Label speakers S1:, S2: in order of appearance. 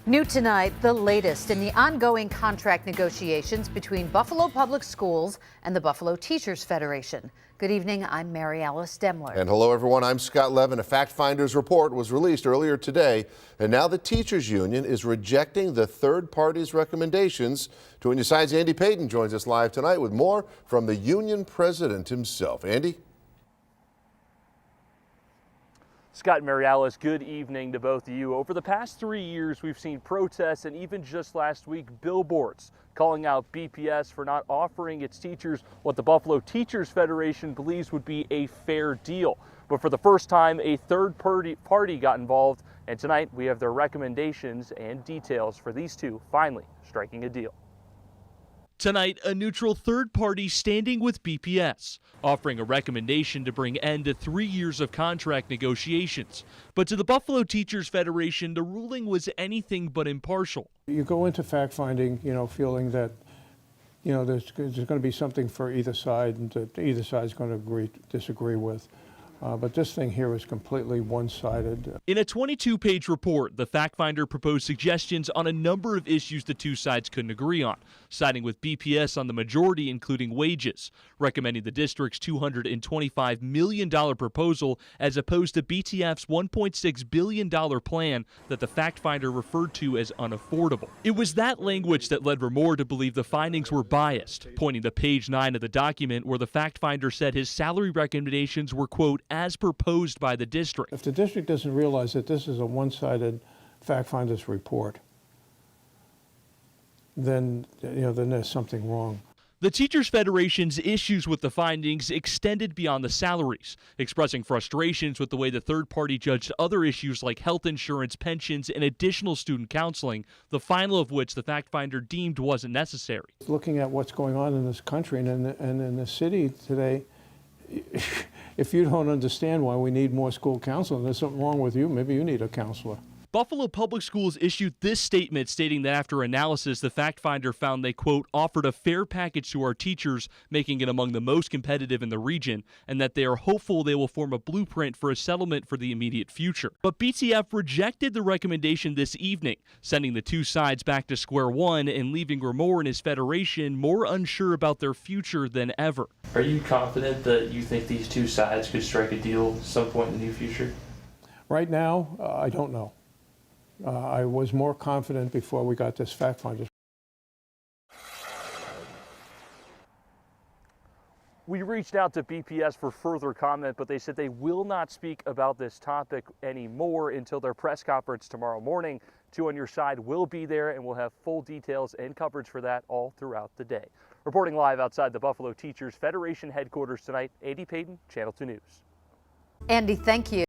S1: New tonight, the latest in the ongoing contract negotiations between Buffalo Public Schools and the Buffalo Teachers Federation. Good evening, I'm Mary Alice Demler.
S2: And hello everyone, I'm Scott Levin. A fact finder's report was released earlier today, and now the teachers union is rejecting the third party's recommendations. 2 News Side's Andy Payton joins us live tonight with more from the union president himself. Andy?
S3: Scott and Mary Alice, good evening to both of you. Over the past 3 years, we've seen protests and even just last week, billboards calling out BPS for not offering its teachers what the Buffalo Teachers Federation believes would be a fair deal. But for the first time, a third party got involved, and tonight we have their recommendations and details for these two finally striking a deal.
S4: Tonight, a neutral third party standing with BPS, offering a recommendation to bring end to 3 years of contract negotiations. But to the Buffalo Teachers Federation, the ruling was anything but impartial.
S5: You go into fact finding, feeling that, there's going to be something for either side and that either side is going to disagree with. But this thing here is completely one-sided.
S4: In a 22-page report, the fact finder proposed suggestions on a number of issues the two sides couldn't agree on, siding with BPS on the majority, including wages, recommending the district's $225 million proposal as opposed to BTF's $1.6 billion plan that the fact finder referred to as unaffordable. It was that language that led Ramore to believe the findings were biased, pointing to page 9 of the document where the fact finder said his salary recommendations were, quote, as proposed by the district.
S5: If the district doesn't realize that this is a one-sided fact finder's report, then there's something wrong.
S4: The Teachers Federation's issues with the findings extended beyond the salaries, expressing frustrations with the way the third party judged other issues like health insurance, pensions, and additional student counseling, the final of which the fact finder deemed wasn't necessary.
S5: Looking at what's going on in this country and in the city today, if you don't understand why we need more school counseling, there's something wrong with you. Maybe you need a counselor.
S4: Buffalo Public Schools issued this statement stating that after analysis, the fact finder found they, quote, offered a fair package to our teachers, making it among the most competitive in the region, and that they are hopeful they will form a blueprint for a settlement for the immediate future. But BTF rejected the recommendation this evening, sending the two sides back to square one and leaving Ramore and his federation more unsure about their future than ever.
S3: Are you confident that you think these two sides could strike a deal at some point in the near future?
S5: Right now, I don't know. I was more confident before we got this fact finder.
S3: We reached out to BPS for further comment, but they said they will not speak about this topic anymore until their press conference tomorrow morning. 2 On Your Side will be there, and we'll have full details and coverage for that all throughout the day. Reporting live outside the Buffalo Teachers Federation headquarters tonight, Andy Payton, Channel 2 News.
S1: Andy, thank you.